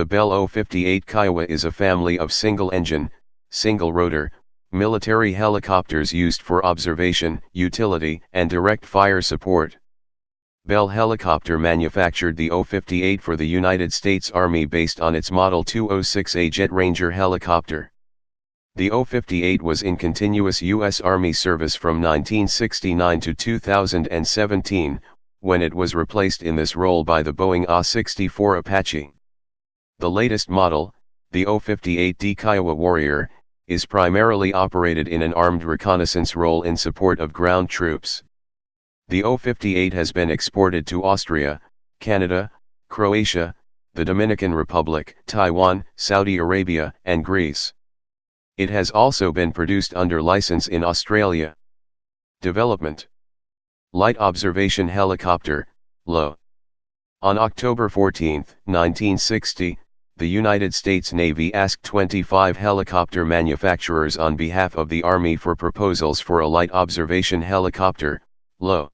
The Bell 058 Kiowa is a family of single-engine, single-rotor, military helicopters used for observation, utility, and direct fire support. Bell Helicopter manufactured the 058 for the United States Army based on its Model 206A Jet Ranger helicopter. The 058 was in continuous U.S. Army service from 1969 to 2017, when it was replaced in this role by the Boeing AH-64 Apache. The latest model, the 058D Kiowa Warrior, is primarily operated in an armed reconnaissance role in support of ground troops. The 058 has been exported to Austria, Canada, Croatia, the Dominican Republic, Taiwan, Saudi Arabia, and Greece. It has also been produced under license in Australia. Development: Light Observation Helicopter, LO. On October 14, 1960, the United States Navy asked 25 helicopter manufacturers on behalf of the Army for proposals for a light observation helicopter, LO.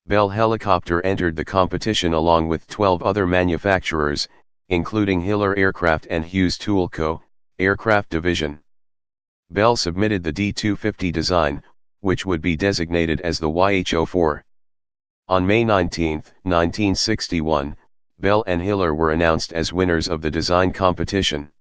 Bell Helicopter entered the competition along with 12 other manufacturers, including Hiller Aircraft and Hughes Tool Co., Aircraft Division. Bell submitted the D-250 design, which would be designated as the YH-04. On May 19, 1961, Bell and Hiller were announced as winners of the design competition.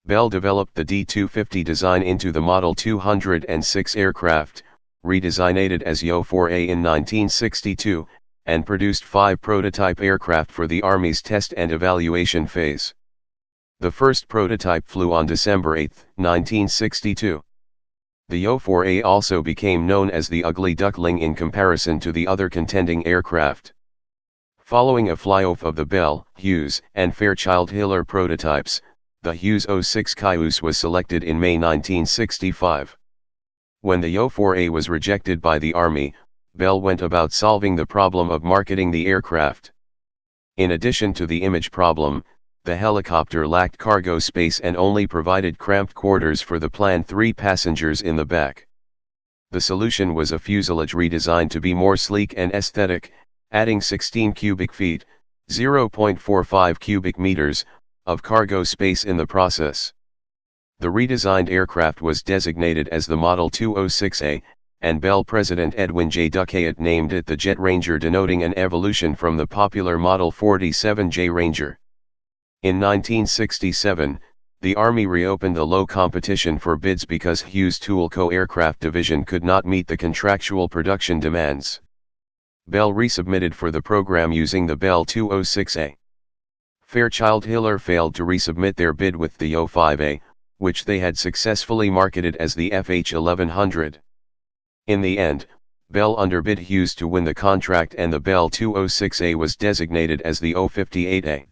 Bell developed the D-250 design into the Model 206 aircraft, redesignated as YO-4A in 1962, and produced 5 prototype aircraft for the Army's test and evaluation phase. The first prototype flew on December 8, 1962. The YO-4A also became known as the Ugly Duckling in comparison to the other contending aircraft. Following a flyoff of the Bell, Hughes, and Fairchild Hiller prototypes, the Hughes 06 Cayuse was selected in May 1965. When the YO-4A was rejected by the Army, Bell went about solving the problem of marketing the aircraft. In addition to the image problem, the helicopter lacked cargo space and only provided cramped quarters for the planned 3 passengers in the back. The solution was a fuselage redesigned to be more sleek and aesthetic, adding 16 cubic feet, 0.45 cubic meters, of cargo space in the process. The redesigned aircraft was designated as the Model 206A, and Bell President Edwin J. Duckayet named it the Jet Ranger, denoting an evolution from the popular Model 47J Ranger. In 1967, the Army reopened the low competition for bids because Hughes Tool Co. Aircraft Division could not meet the contractual production demands. Bell resubmitted for the program using the Bell 206A. Fairchild Hiller failed to resubmit their bid with the YO-5A, which they had successfully marketed as the FH-1100. In the end, Bell underbid Hughes to win the contract, and the Bell 206A was designated as the 058A.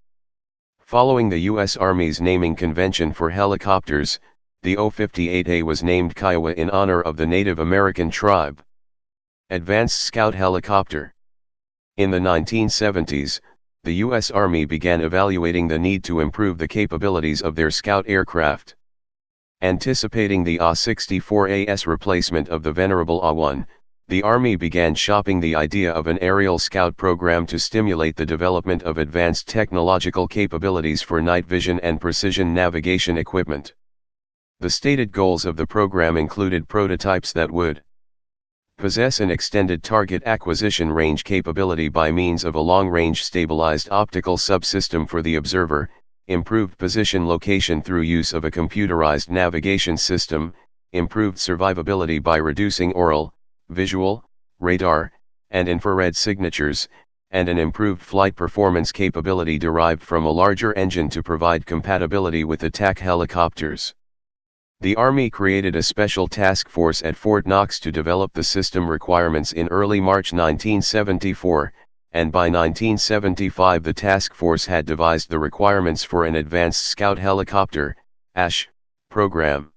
Following the U.S. Army's naming convention for helicopters, the 058A was named Kiowa in honor of the Native American tribe. Advanced Scout Helicopter. In the 1970s, the U.S. Army began evaluating the need to improve the capabilities of their Scout aircraft. Anticipating the AH-64A's replacement of the venerable AH-1, the Army began shopping the idea of an aerial scout program to stimulate the development of advanced technological capabilities for night vision and precision navigation equipment. The stated goals of the program included prototypes that would possess an extended target acquisition range capability by means of a long-range stabilized optical subsystem for the observer, improved position location through use of a computerized navigation system, improved survivability by reducing aural, visual, radar, and infrared signatures, and an improved flight performance capability derived from a larger engine to provide compatibility with attack helicopters. The Army created a special task force at Fort Knox to develop the system requirements in early March 1974, and by 1975 the task force had devised the requirements for an Advanced Scout Helicopter (ASH) program.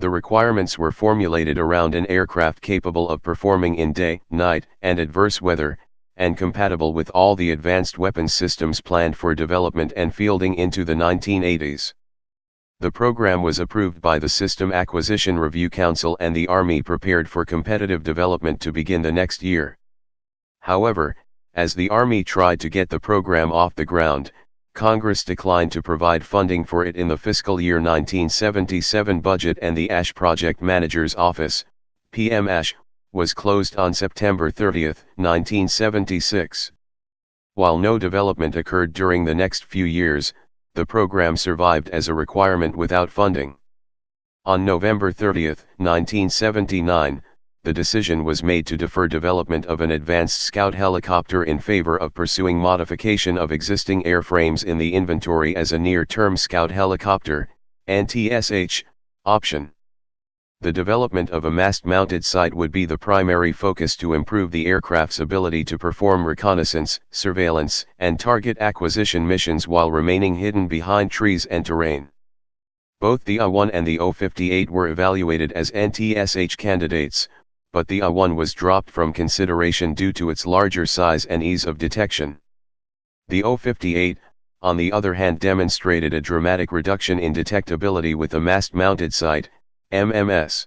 The requirements were formulated around an aircraft capable of performing in day, night, and adverse weather, and compatible with all the advanced weapons systems planned for development and fielding into the 1980s. The program was approved by the System Acquisition Review Council, and the Army prepared for competitive development to begin the next year. However, as the Army tried to get the program off the ground, Congress declined to provide funding for it in the fiscal year 1977 budget, and the ASH Project Manager's Office, PM-ASH, was closed on September 30, 1976. While no development occurred during the next few years, the program survived as a requirement without funding. On November 30, 1979, the decision was made to defer development of an advanced scout helicopter in favor of pursuing modification of existing airframes in the inventory as a near-term scout helicopter, NTSH, option. The development of a mast-mounted sight would be the primary focus to improve the aircraft's ability to perform reconnaissance, surveillance, and target acquisition missions while remaining hidden behind trees and terrain. Both the A-1 and the O-58 were evaluated as NTSH candidates, but the A-1 was dropped from consideration due to its larger size and ease of detection. The O-58, on the other hand, demonstrated a dramatic reduction in detectability with a mast-mounted sight, MMS.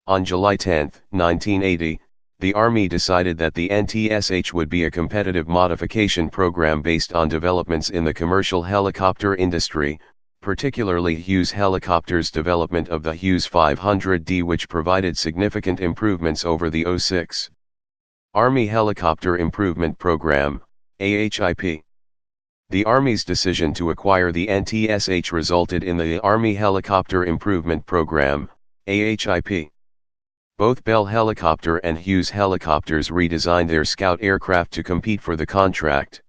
On July 10, 1980, the Army decided that the NTSH would be a competitive modification program based on developments in the commercial helicopter industry, particularly Hughes Helicopters' development of the Hughes 500D, which provided significant improvements over the O-6. Army Helicopter Improvement Program, AHIP. The Army's decision to acquire the NTSH resulted in the Army Helicopter Improvement Program, AHIP. Both Bell Helicopter and Hughes Helicopters redesigned their Scout aircraft to compete for the contract.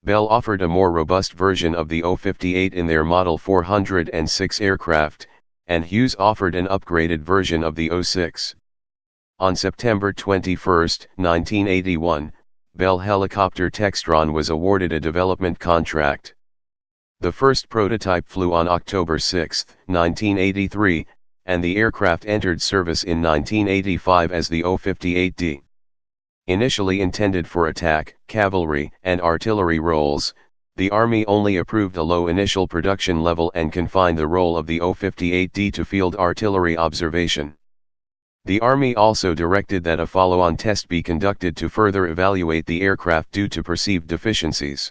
Bell offered a more robust version of the O-58 in their Model 406 aircraft, and Hughes offered an upgraded version of the O-6. On September 21, 1981, Bell Helicopter Textron was awarded a development contract. The first prototype flew on October 6, 1983, and the aircraft entered service in 1985 as the O-58D. Initially intended for attack, cavalry, and artillery roles, the Army only approved a low initial production level and confined the role of the O-58D to field artillery observation. The Army also directed that a follow-on test be conducted to further evaluate the aircraft due to perceived deficiencies.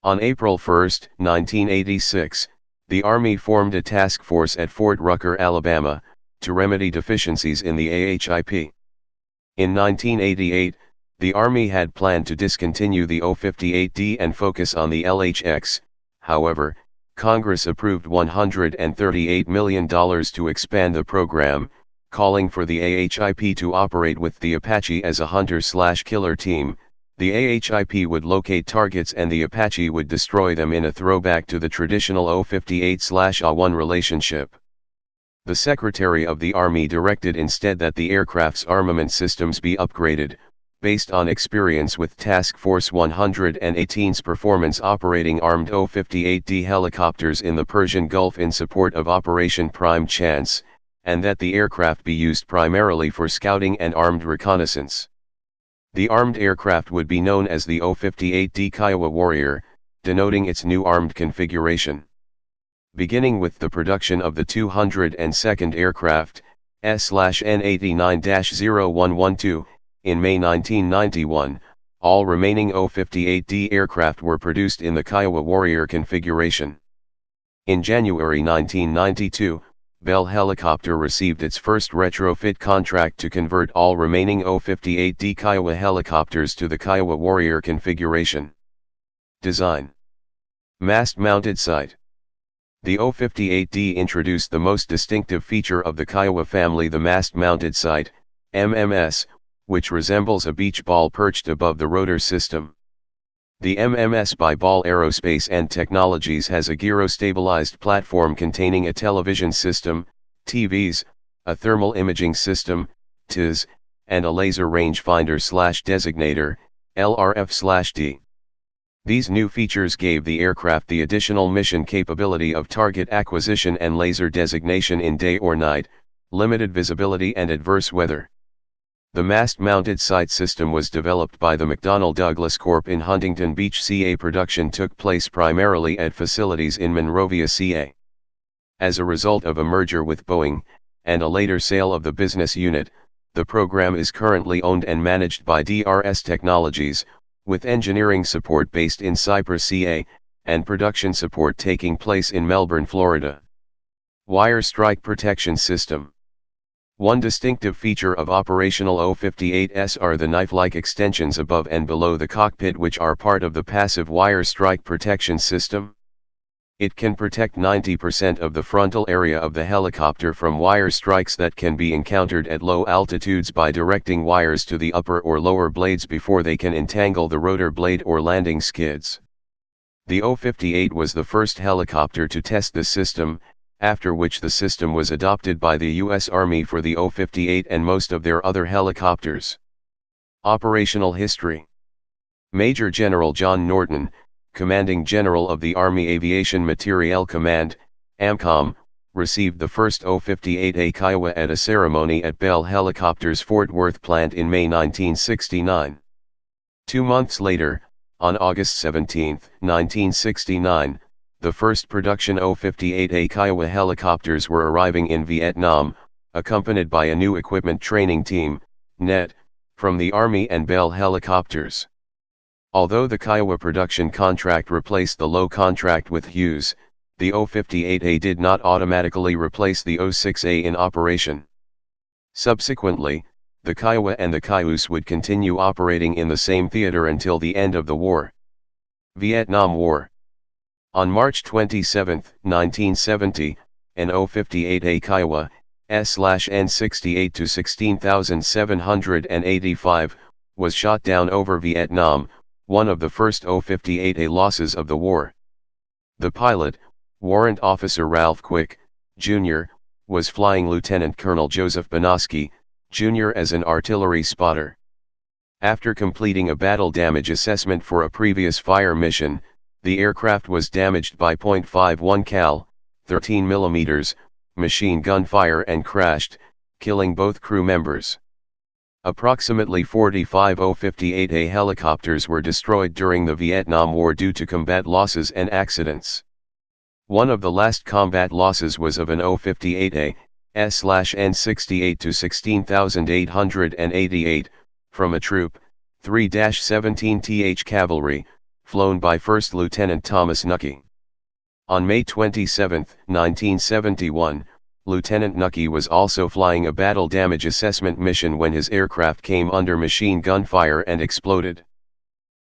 On April 1, 1986, the Army formed a task force at Fort Rucker, Alabama, to remedy deficiencies in the AHIP. In 1988, the Army had planned to discontinue the O-58D and focus on the LHX. However, Congress approved $138 million to expand the program, calling for the AHIP to operate with the Apache as a hunter/killer team. The AHIP would locate targets and the Apache would destroy them, in a throwback to the traditional O-58/A-1 relationship. The Secretary of the Army directed instead that the aircraft's armament systems be upgraded, based on experience with Task Force 118's performance operating armed O-58D helicopters in the Persian Gulf in support of Operation Prime Chance, and that the aircraft be used primarily for scouting and armed reconnaissance. The armed aircraft would be known as the O-58D Kiowa Warrior, denoting its new armed configuration. Beginning with the production of the 202nd aircraft, S/N89-0112, in May 1991, all remaining O-58D aircraft were produced in the Kiowa Warrior configuration. In January 1992, Bell Helicopter received its first retrofit contract to convert all remaining O-58D Kiowa helicopters to the Kiowa Warrior configuration. Design: mast-mounted sight. The O-58D introduced the most distinctive feature of the Kiowa family, the mast-mounted sight, MMS, which resembles a beach ball perched above the rotor system. The MMS by Ball Aerospace and Technologies has a gyro-stabilized platform containing a television system, TVs, a thermal imaging system, TIS, and a laser rangefinder/designator, LRF/D. These new features gave the aircraft the additional mission capability of target acquisition and laser designation in day or night, limited visibility and adverse weather. The mast-mounted sight system was developed by the McDonnell Douglas Corp. In Huntington Beach, CA. Production took place primarily at facilities in Monrovia, CA. As a result of a merger with Boeing, and a later sale of the business unit, the program is currently owned and managed by DRS Technologies, with engineering support based in Cypress, CA, and production support taking place in Melbourne, Florida. Wire strike protection system. One distinctive feature of operational O-58s are the knife-like extensions above and below the cockpit, which are part of the passive wire strike protection system. It can protect 90% of the frontal area of the helicopter from wire strikes that can be encountered at low altitudes by directing wires to the upper or lower blades before they can entangle the rotor blade or landing skids. The O-58 was the first helicopter to test the system, after which the system was adopted by the U.S. Army for the O-58 and most of their other helicopters. Operational history. Major General John Norton, Commanding General of the Army Aviation Materiel Command, AMCOM, received the first O-58A Kiowa at a ceremony at Bell Helicopter's Fort Worth plant in May 1969. 2 months later, on August 17, 1969, the first production O-58A Kiowa helicopters were arriving in Vietnam, accompanied by a new equipment training team, NET, from the Army and Bell Helicopters. Although the Kiowa production contract replaced the low contract with Hughes, the O-58A did not automatically replace the O-6A in operation. Subsequently, the Kiowa and the Cayuse would continue operating in the same theater until the end of the war. Vietnam War. On March 27, 1970, an O-58A Kiowa, S/N-68-16785, was shot down over Vietnam, one of the first O-58A losses of the war. The pilot, Warrant Officer Ralph Quick, Jr., was flying Lieutenant Colonel Joseph Banoski, Jr. as an artillery spotter. After completing a battle damage assessment for a previous fire mission, the aircraft was damaged by .51 cal, 13 mm, machine gun fire and crashed, killing both crew members. Approximately 45 O-58A helicopters were destroyed during the Vietnam War due to combat losses and accidents. One of the last combat losses was of an O-58A, S/N-68-16888, from a troop, 3-17th Cavalry, flown by First Lieutenant Thomas Nucky. On May 27, 1971, Lieutenant Nucky was also flying a battle damage assessment mission when his aircraft came under machine gun fire and exploded.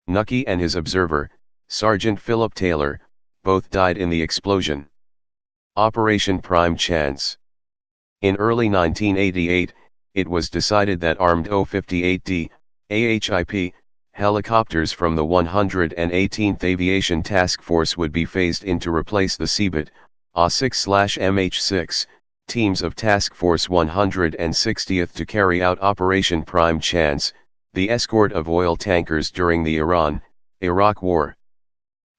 Nucky and his observer, Sergeant Philip Tailor, both died in the explosion. Operation Prime Chance. In early 1988, it was decided that armed O-58D, AHIP, helicopters from the 118th Aviation Task Force would be phased in to replace the Seabit, A6/MH6, teams of Task Force 160th to carry out Operation Prime Chance, the escort of oil tankers during the Iran-Iraq War.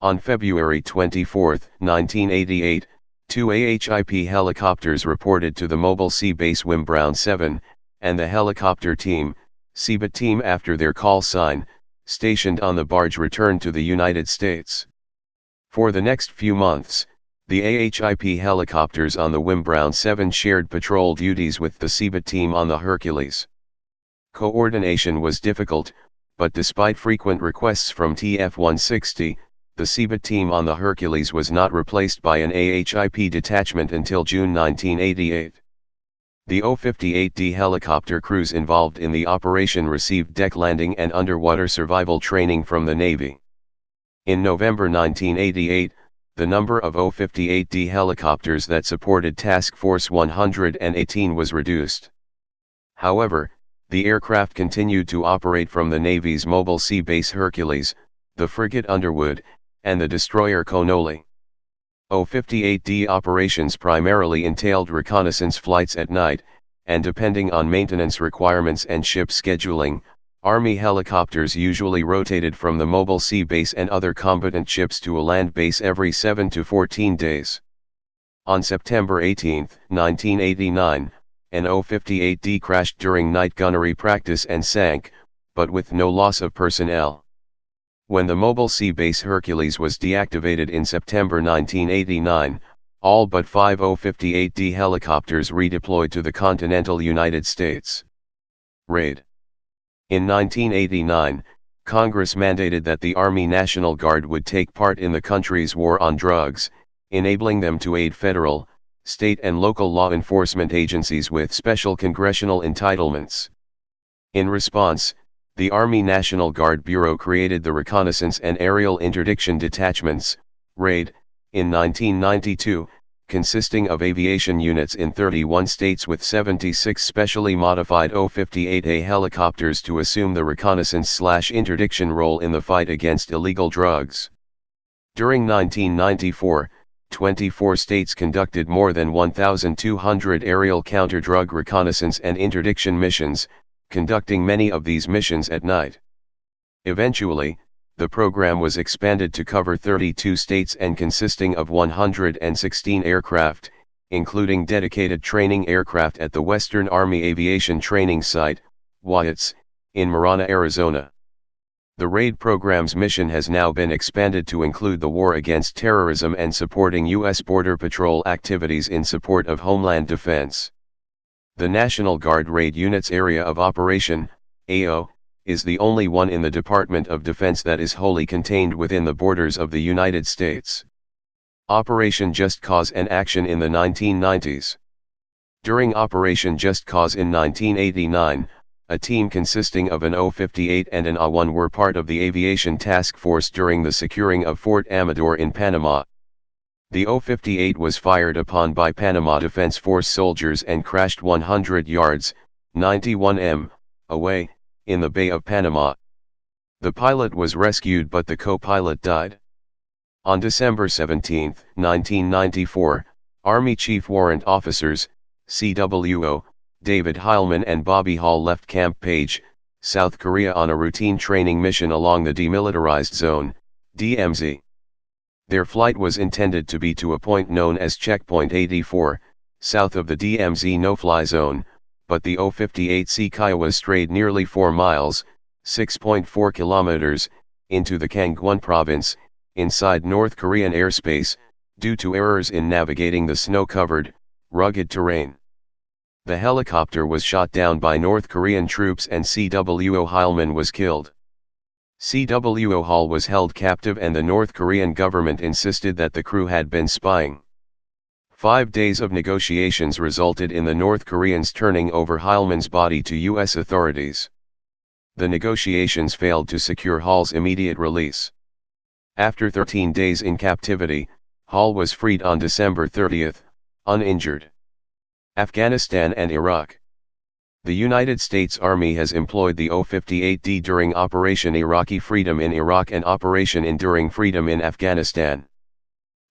On February 24, 1988, 2 AHIP helicopters reported to the Mobile Sea Base Wimbrown 7, and the helicopter team, Seabit team after their call sign, stationed on the barge returned to the United States. For the next few months, the AHIP helicopters on the Wimbrown 7 shared patrol duties with the Seabit team on the Hercules. Coordination was difficult, but despite frequent requests from TF-160, the Seabit team on the Hercules was not replaced by an AHIP detachment until June 1988. The O-58D helicopter crews involved in the operation received deck landing and underwater survival training from the Navy. In November 1988, the number of O-58D helicopters that supported Task Force 118 was reduced. However, the aircraft continued to operate from the Navy's Mobile Sea Base Hercules, the frigate Underwood, and the destroyer Connolly. O-58D operations primarily entailed reconnaissance flights at night, and depending on maintenance requirements and ship scheduling, Army helicopters usually rotated from the Mobile Sea Base and other combatant ships to a land base every 7 to 14 days. On September 18, 1989, an O-58D crashed during night gunnery practice and sank, but with no loss of personnel. When the Mobile Sea Base Hercules was deactivated in September 1989, all but 5 O-58D helicopters redeployed to the continental United States. Raid. In 1989, Congress mandated that the Army National Guard would take part in the country's war on drugs, enabling them to aid federal, state and local law enforcement agencies with special congressional entitlements. In response, the Army National Guard Bureau created the Reconnaissance and Aerial Interdiction Detachments, RAID, in 1992, consisting of aviation units in 31 states with 76 specially modified O-58A helicopters to assume the reconnaissance/interdiction role in the fight against illegal drugs. During 1994, 24 states conducted more than 1,200 aerial counter-drug reconnaissance and interdiction missions, conducting many of these missions at night. Eventually, the program was expanded to cover 32 states and consisting of 116 aircraft, including dedicated training aircraft at the Western Army Aviation Training Site, WATS, in Marana, Arizona. The RAID program's mission has now been expanded to include the war against terrorism and supporting U.S. Border Patrol activities in support of Homeland Defense. The National Guard RAID Unit's Area of Operation, AO, is the only one in the Department of Defense that is wholly contained within the borders of the United States. Operation Just Cause and action in the 1990s. During Operation Just Cause in 1989, a team consisting of an O-58 and an A-1 were part of the Aviation Task Force during the securing of Fort Amador in Panama. The O-58 was fired upon by Panama Defense Force soldiers and crashed 100 yards, 91 m, away, in the Bay of Panama. The pilot was rescued but the co-pilot died. On December 17, 1994, Army Chief Warrant Officers, CWO, David Heilman and Bobby Hall left Camp Page, South Korea on a routine training mission along the Demilitarized Zone, DMZ. Their flight was intended to be to a point known as Checkpoint 84, south of the DMZ no-fly zone, but the O-58C Kiowa strayed nearly 4 miles, 6.4 kilometers, into the Kangwon province, inside North Korean airspace, due to errors in navigating the snow-covered, rugged terrain. The helicopter was shot down by North Korean troops and CWO Heilman was killed. CWO Hall was held captive and the North Korean government insisted that the crew had been spying. 5 days of negotiations resulted in the North Koreans turning over Heilman's body to U.S. authorities. The negotiations failed to secure Hall's immediate release. After 13 days in captivity, Hall was freed on December 30, uninjured. Afghanistan and Iraq. The United States Army has employed the O-58D during Operation Iraqi Freedom in Iraq and Operation Enduring Freedom in Afghanistan.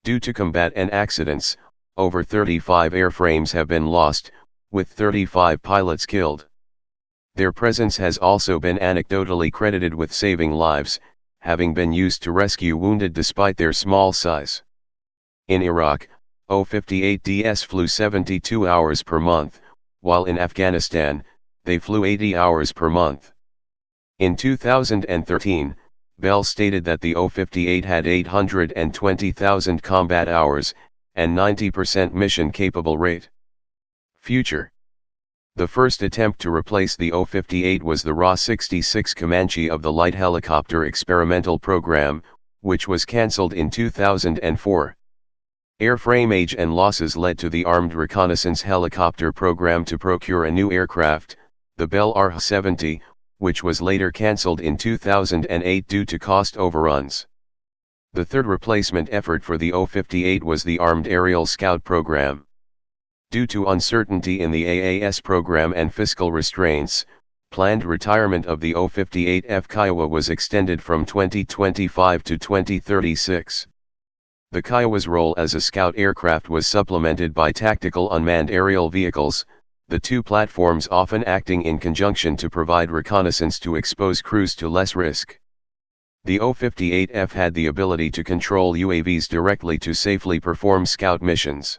Due to combat and accidents, over 35 airframes have been lost, with 35 pilots killed. Their presence has also been anecdotally credited with saving lives, having been used to rescue wounded despite their small size. In Iraq, O-58DS flew 72 hours per month, while in Afghanistan, they flew 80 hours per month. In 2013, Bell stated that the O-58 had 820,000 combat hours, and 90% mission-capable rate. Future. The first attempt to replace the O-58 was the Ra-66 Comanche of the Light Helicopter Experimental Program, which was cancelled in 2004. Airframe age and losses led to the Armed Reconnaissance Helicopter Program to procure a new aircraft, the Bell RH-70, which was later cancelled in 2008 due to cost overruns. The third replacement effort for the O-58 was the Armed Aerial Scout Program. Due to uncertainty in the AAS program and fiscal restraints, planned retirement of the O-58F Kiowa was extended from 2025 to 2036. The Kiowa's role as a scout aircraft was supplemented by tactical unmanned aerial vehicles, the two platforms often acting in conjunction to provide reconnaissance to expose crews to less risk. The O-58F had the ability to control UAVs directly to safely perform scout missions.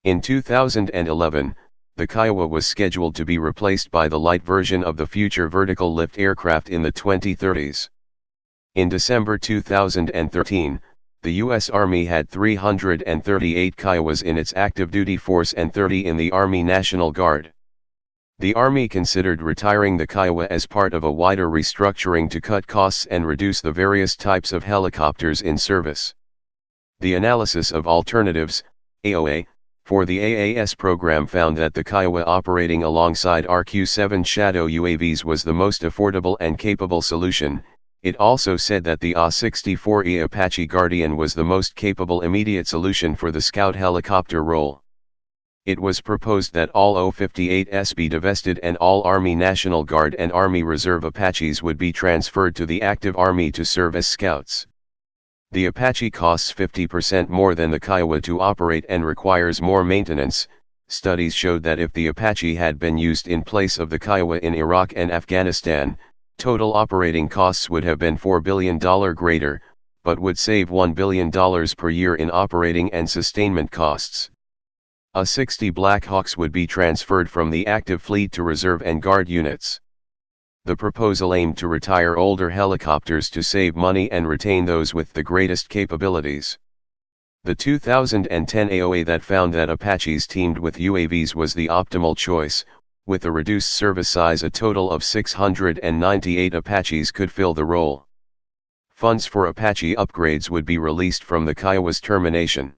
In 2011, the Kiowa was scheduled to be replaced by the light version of the future vertical lift aircraft in the 2030s. In December 2013, the U.S. Army had 338 Kiowas in its active duty force and 30 in the Army National Guard. The Army considered retiring the Kiowa as part of a wider restructuring to cut costs and reduce the various types of helicopters in service. The analysis of alternatives, AOA, for the AAS program found that the Kiowa operating alongside RQ-7 Shadow UAVs was the most affordable and capable solution. It also said that the AH-64E Apache Guardian was the most capable immediate solution for the scout helicopter role. It was proposed that all O-58s be divested and all Army National Guard and Army Reserve Apaches would be transferred to the active Army to serve as scouts. The Apache costs 50% more than the Kiowa to operate and requires more maintenance. Studies showed that if the Apache had been used in place of the Kiowa in Iraq and Afghanistan, total operating costs would have been $4 billion greater, but would save $1 billion per year in operating and sustainment costs. A-60 Black Hawks would be transferred from the active fleet to reserve and guard units. The proposal aimed to retire older helicopters to save money and retain those with the greatest capabilities. The 2010 AOA that found that Apaches teamed with UAVs was the optimal choice. With a reduced service size, a total of 698 Apaches could fill the role. Funds for Apache upgrades would be released from the Kiowa's termination.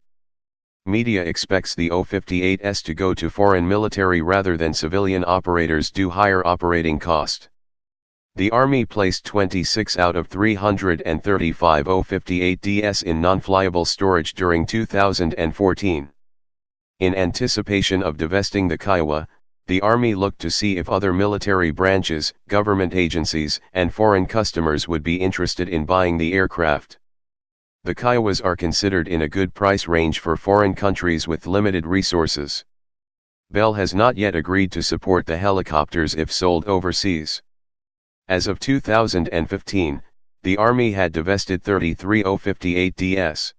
Media expects the O-58s to go to foreign military rather than civilian operators due higher operating cost. The Army placed 26 out of 335 O-58ds in non-flyable storage during 2014. In anticipation of divesting the Kiowa, the Army looked to see if other military branches, government agencies, and foreign customers would be interested in buying the aircraft. The Kiowas are considered in a good price range for foreign countries with limited resources. Bell has not yet agreed to support the helicopters if sold overseas. As of 2015, the Army had divested 33 O-58ds.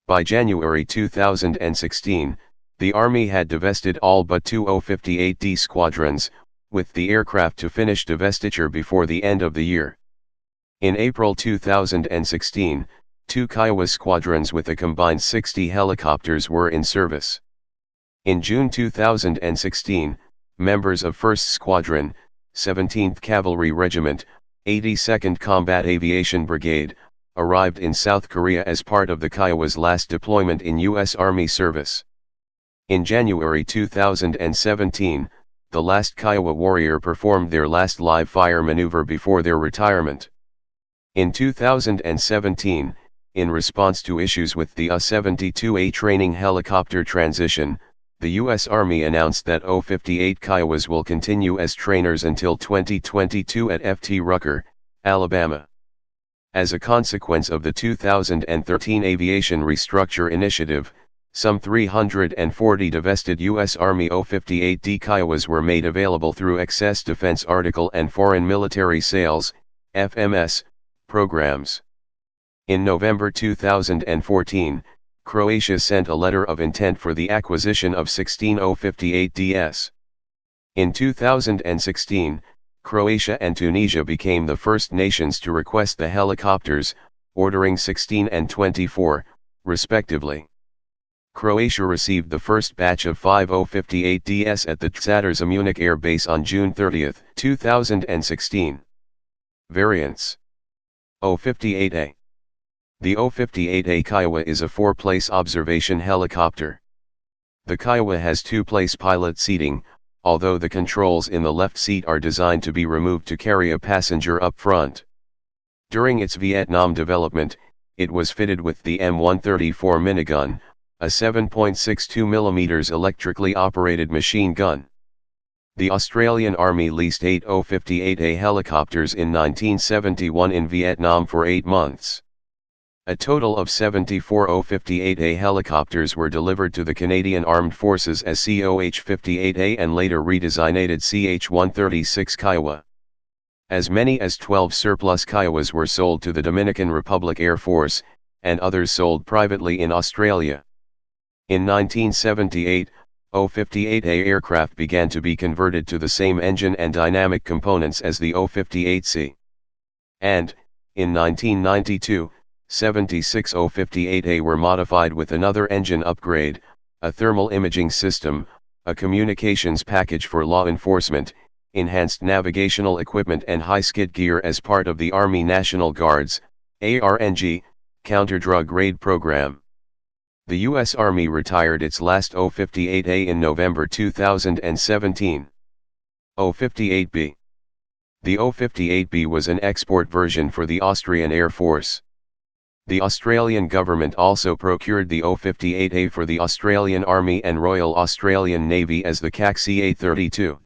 By January 2016, the Army had divested all but 2 O-58D squadrons, with the aircraft to finish divestiture before the end of the year. In April 2016, 2 Kiowa squadrons with a combined 60 helicopters were in service. In June 2016, members of 1st Squadron, 17th Cavalry Regiment, 82nd Combat Aviation Brigade, arrived in South Korea as part of the Kiowa's last deployment in U.S. Army service. In January 2017, the last Kiowa Warrior performed their last live-fire maneuver before their retirement. In 2017, in response to issues with the A-72A training helicopter transition, the U.S. Army announced that O-58 Kiowas will continue as trainers until 2022 at Ft. Rucker, Alabama. As a consequence of the 2013 Aviation Restructure Initiative, some 340 divested U.S. Army O-58D Kiowas were made available through Excess Defense Article and Foreign Military Sales, FMS, programs. In November 2014, Croatia sent a letter of intent for the acquisition of 16 O-58ds. In 2016, Croatia and Tunisia became the first nations to request the helicopters, ordering 16 and 24, respectively. Croatia received the first batch of 5 O-58ds at the Czarza Munich Air Base on June 30, 2016. Variants. O-58A. The O-58A Kiowa is a 4-place observation helicopter. The Kiowa has 2-place pilot seating, although the controls in the left seat are designed to be removed to carry a passenger up front. During its Vietnam development, it was fitted with the M134 minigun, a 7.62 mm electrically operated machine gun. The Australian Army leased 8 O-58A helicopters in 1971 in Vietnam for 8 months. A total of 74 O-58A helicopters were delivered to the Canadian Armed Forces as COH-58A and later redesignated CH-136 Kiowa. As many as 12 surplus Kiowas were sold to the Dominican Republic Air Force, and others sold privately in Australia. In 1978, O-58A aircraft began to be converted to the same engine and dynamic components as the O-58C. And, in 1992, 76 O-58A were modified with another engine upgrade, a thermal imaging system, a communications package for law enforcement, enhanced navigational equipment and high-skid gear as part of the Army National Guard's ARNG counter-drug raid program. The U.S. Army retired its last O-58A in November 2017. O-58B. The O-58B was an export version for the Austrian Air Force. The Australian government also procured the O-58A for the Australian Army and Royal Australian Navy as the CAC CA-32.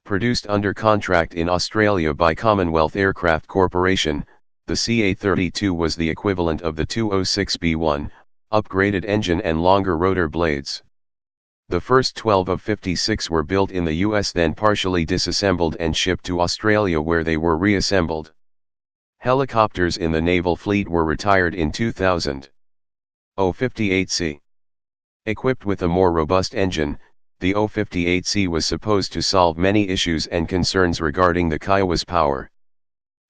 Produced under contract in Australia by Commonwealth Aircraft Corporation, the CA-32 was the equivalent of the 206B1, upgraded engine and longer rotor blades. The first 12 of 56 were built in the US, then partially disassembled and shipped to Australia, where they were reassembled. Helicopters in the naval fleet were retired in 2000. O-58C. Equipped with a more robust engine, the O-58C was supposed to solve many issues and concerns regarding the Kiowa's power.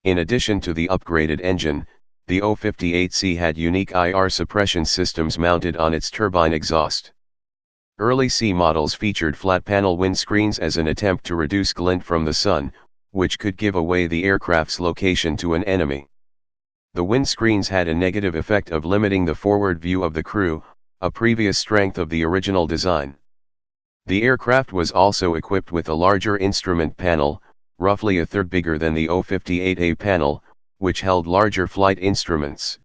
In addition to the upgraded engine, the O-58C had unique IR suppression systems mounted on its turbine exhaust. Early C models featured flat-panel windscreens as an attempt to reduce glint from the sun, which could give away the aircraft's location to an enemy. The windscreens had a negative effect of limiting the forward view of the crew, a previous strength of the original design. The aircraft was also equipped with a larger instrument panel, roughly a third bigger than the O-58A panel, which held larger flight instruments.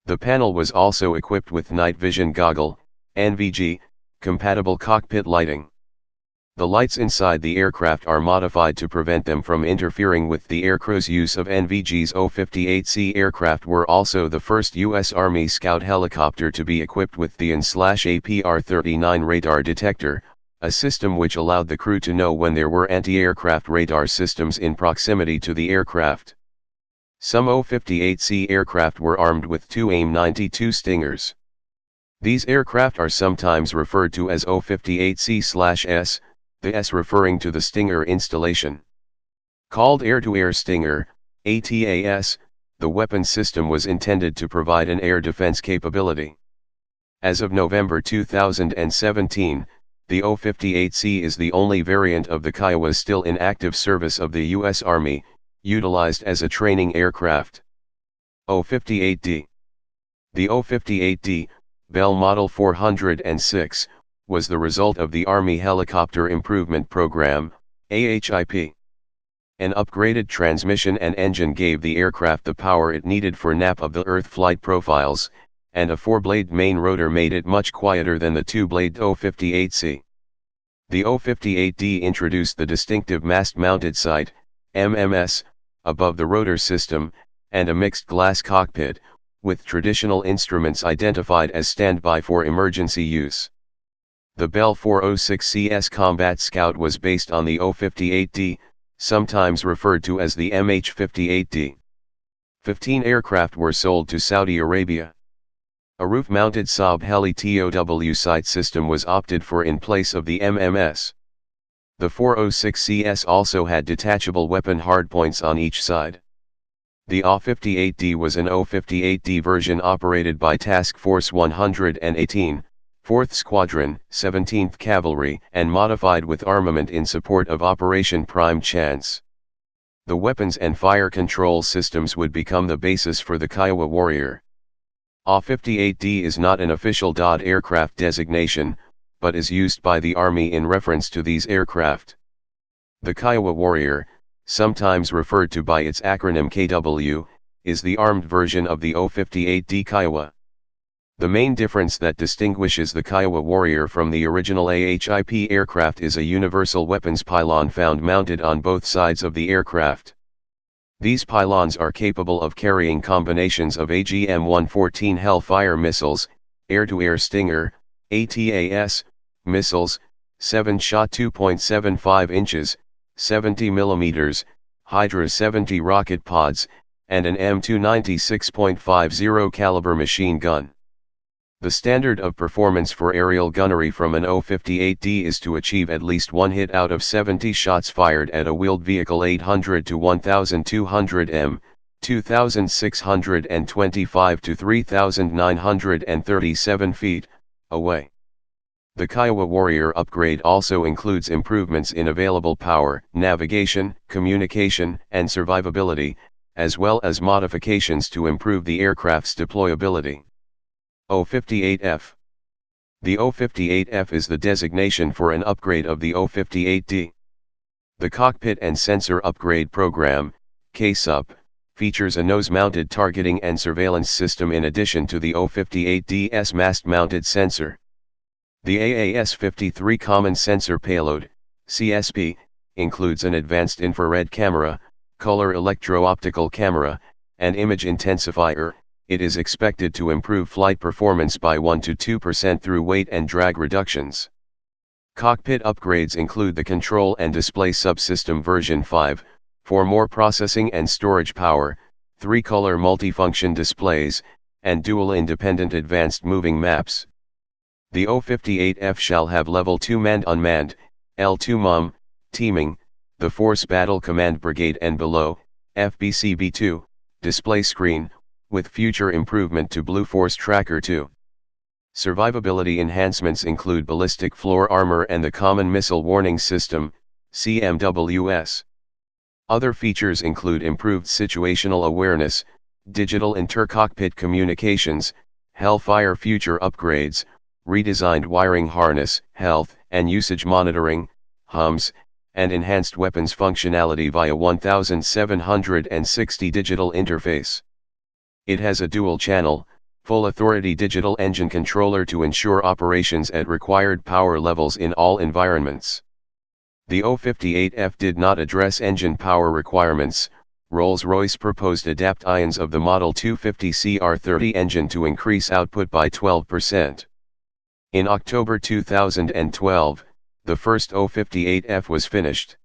The panel was also equipped with night vision goggle, NVG, compatible cockpit lighting. The lights inside the aircraft are modified to prevent them from interfering with the aircrew's use of NVG's O-58C aircraft were also the first U.S. Army Scout helicopter to be equipped with the AN/APR-39 radar detector, a system which allowed the crew to know when there were anti-aircraft radar systems in proximity to the aircraft. Some O-58C aircraft were armed with two AIM-92 Stingers. These aircraft are sometimes referred to as O-58C/S, the S referring to the Stinger installation. Called Air-to-Air Stinger, ATAS, the weapon system was intended to provide an air defense capability. As of November 2017, the O-58C is the only variant of the Kiowa still in active service of the U.S. Army, utilized as a training aircraft. O-58D. The O-58D, Bell Model 406, was the result of the Army Helicopter Improvement Program, AHIP. An upgraded transmission and engine gave the aircraft the power it needed for nap of the Earth flight profiles, and a four-blade main rotor made it much quieter than the two-blade O-58C. The O-58D introduced the distinctive mast-mounted sight, MMS, above the rotor system, and a mixed glass cockpit, with traditional instruments identified as standby for emergency use. The Bell 406CS Combat Scout was based on the O-58D, sometimes referred to as the MH-58D. 15 aircraft were sold to Saudi Arabia. A roof-mounted Saab Heli TOW sight system was opted for in place of the MMS. The 406CS also had detachable weapon hardpoints on each side. The O-58D was an O-58D version operated by Task Force 118, 4th Squadron, 17th Cavalry, and modified with armament in support of Operation Prime Chance. The weapons and fire control systems would become the basis for the Kiowa Warrior. O-58D is not an official DOD aircraft designation, but is used by the Army in reference to these aircraft. The Kiowa Warrior, sometimes referred to by its acronym KW, is the armed version of the O-58D Kiowa. The main difference that distinguishes the Kiowa Warrior from the original AHIP aircraft is a universal weapons pylon found mounted on both sides of the aircraft. These pylons are capable of carrying combinations of AGM-114 Hellfire missiles, air-to-air Stinger, ATAS, missiles, 7-shot 2.75 inches, 70 mm, Hydra 70 rocket pods, and an M296.50 caliber machine gun. The standard of performance for aerial gunnery from an O-58D is to achieve at least one hit out of 70 shots fired at a wheeled vehicle 800 to 1200 m, 2625 to 3937 feet, away. The Kiowa Warrior upgrade also includes improvements in available power, navigation, communication, and survivability, as well as modifications to improve the aircraft's deployability. O-58F. The O-58F is the designation for an upgrade of the O-58D. The Cockpit and Sensor Upgrade Program, KSUP, features a nose-mounted targeting and surveillance system in addition to the O-58D's mast-mounted sensor. The AAS-53 Common Sensor Payload, CSP, includes an advanced infrared camera, color electro-optical camera, and image intensifier. It is expected to improve flight performance by 1 to 2% through weight and drag reductions. Cockpit upgrades include the Control and Display Subsystem version 5, for more processing and storage power, 3-color multifunction displays, and dual independent advanced moving maps. The O-58F shall have Level 2 Manned-Unmanned, L2 MUM, teaming, the Force Battle Command Brigade and below, FBCB2, display screen, with future improvement to Blue Force Tracker 2. Survivability enhancements include ballistic floor armor and the Common Missile Warning System, CMWS. Other features include improved situational awareness, digital intercockpit communications, Hellfire future upgrades, redesigned wiring harness, health and usage monitoring, HUMS, and enhanced weapons functionality via 1760 digital interface. It has a dual-channel, full-authority digital engine controller to ensure operations at required power levels in all environments. The O-58F did not address engine power requirements. Rolls-Royce proposed adapt ions of the Model 250 CR30 engine to increase output by 12%. In October 2012, the first O-58F was finished.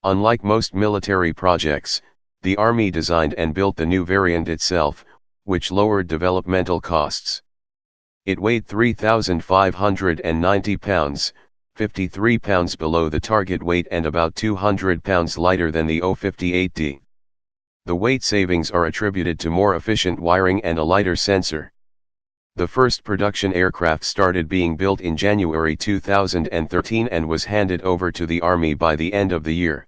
Unlike most military projects, the Army designed and built the new variant itself, which lowered developmental costs. It weighed 3,590 pounds, 53 pounds below the target weight and about 200 pounds lighter than the O-58D. The weight savings are attributed to more efficient wiring and a lighter sensor. The first production aircraft started being built in January 2013 and was handed over to the Army by the end of the year.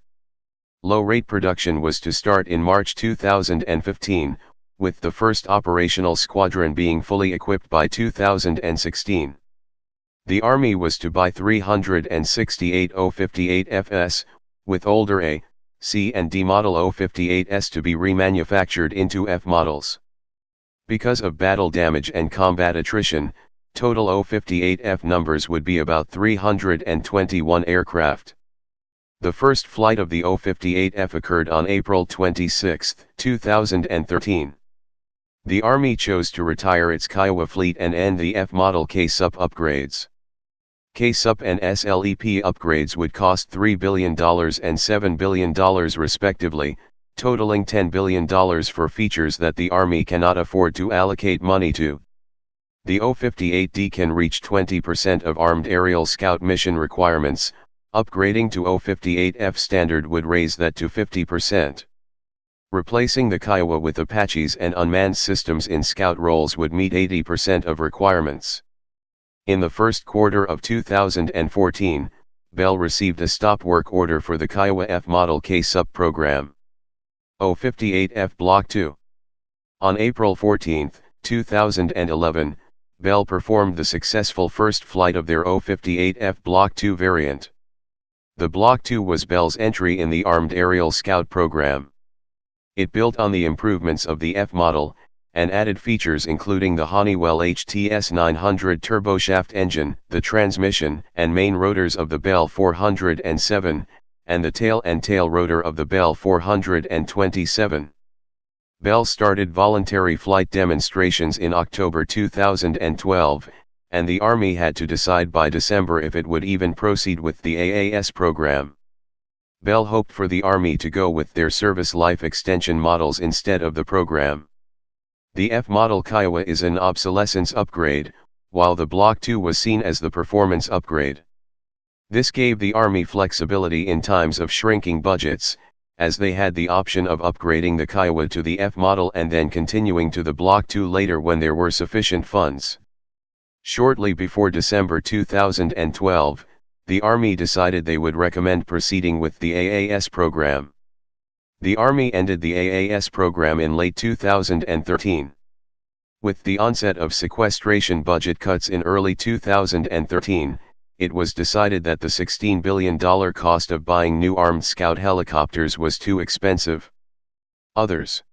Low-rate production was to start in March 2015, with the first operational squadron being fully equipped by 2016. The Army was to buy 368 O-58Fs, with older A, C and D model O-58s to be remanufactured into F models. Because of battle damage and combat attrition, total O-58F numbers would be about 321 aircraft. The first flight of the O-58F occurred on April 26, 2013. The Army chose to retire its Kiowa fleet and end the F-model KSUP upgrades. KSUP and SLEP upgrades would cost $3 billion and $7 billion respectively, totaling $10 billion for features that the Army cannot afford to allocate money to. The O-58D can reach 20% of armed aerial scout mission requirements. Upgrading to O-58F standard would raise that to 50%. Replacing the Kiowa with Apaches and unmanned systems in scout roles would meet 80% of requirements. In the first quarter of 2014, Bell received a stop work order for the Kiowa F-model KSUP program. O-58F Block 2. On April 14, 2011, Bell performed the successful first flight of their O-58F Block 2 variant. The Block 2 was Bell's entry in the Armed Aerial Scout program. It built on the improvements of the F model, and added features including the Honeywell HTS 900 turboshaft engine, the transmission and main rotors of the Bell 407, and the tail and tail rotor of the Bell 427. Bell started voluntary flight demonstrations in October 2012, and the Army had to decide by December if it would even proceed with the AAS program. Bell hoped for the Army to go with their service life extension models instead of the program. The F-model Kiowa is an obsolescence upgrade, while the Block 2 was seen as the performance upgrade. This gave the Army flexibility in times of shrinking budgets, as they had the option of upgrading the Kiowa to the F model and then continuing to the Block 2 later when there were sufficient funds. Shortly before December 2012, the Army decided they would recommend proceeding with the AAS program. The Army ended the AAS program in late 2013. With the onset of sequestration budget cuts in early 2013, it was decided that the $16 billion cost of buying new armed scout helicopters was too expensive. Others.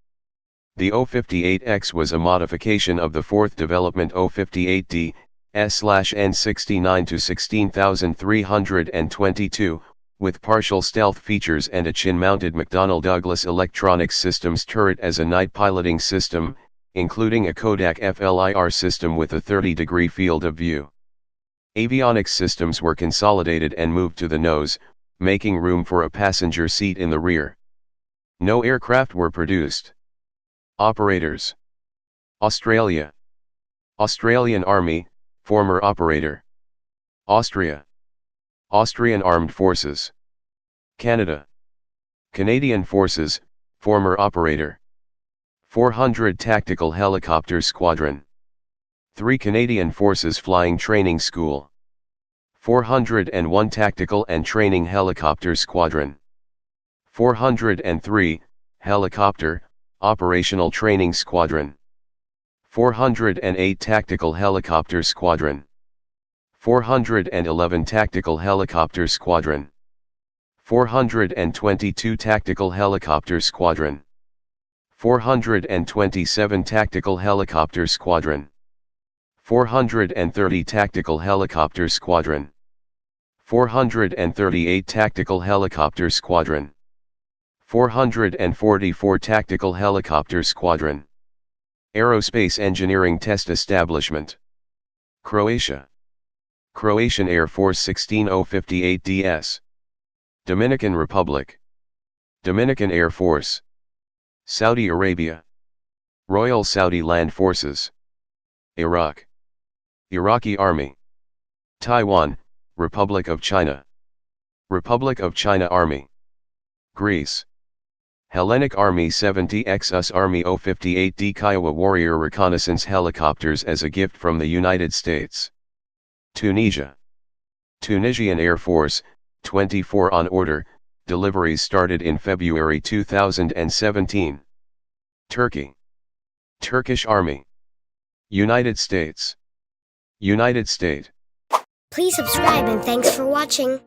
The O-58X was a modification of the fourth development O-58D, S/N69 to 16322, with partial stealth features and a chin-mounted McDonnell Douglas Electronics Systems turret as a night piloting system, including a Kodak FLIR system with a 30-degree field of view. Avionics systems were consolidated and moved to the nose, making room for a passenger seat in the rear. No aircraft were produced. Operators. Australia. Australian Army, former operator. Austria. Austrian Armed Forces. Canada. Canadian Forces, former operator. 400 Tactical Helicopter Squadron. 3 Canadian Forces Flying Training School. 401 Tactical and Training Helicopter Squadron. 403, Helicopter, Operational Training Squadron. 408 Tactical Helicopter Squadron. 411 Tactical Helicopter Squadron. 422 Tactical Helicopter Squadron. 427 Tactical Helicopter Squadron. 430 Tactical Helicopter Squadron. 438 Tactical Helicopter Squadron. 444 Tactical Helicopter Squadron. Aerospace Engineering Test Establishment. Croatia. Croatian Air Force 16058DS. Dominican Republic. Dominican Air Force. Saudi Arabia. Royal Saudi Land Forces. Iraq. Iraqi Army. Taiwan, Republic of China. Republic of China Army. Greece. Hellenic Army 70X US Army O-58D Kiowa Warrior Reconnaissance Helicopters as a gift from the United States. Tunisia. Tunisian Air Force, 24 on order, deliveries started in February 2017. Turkey. Turkish Army. United States. United State. Please subscribe and thanks for watching.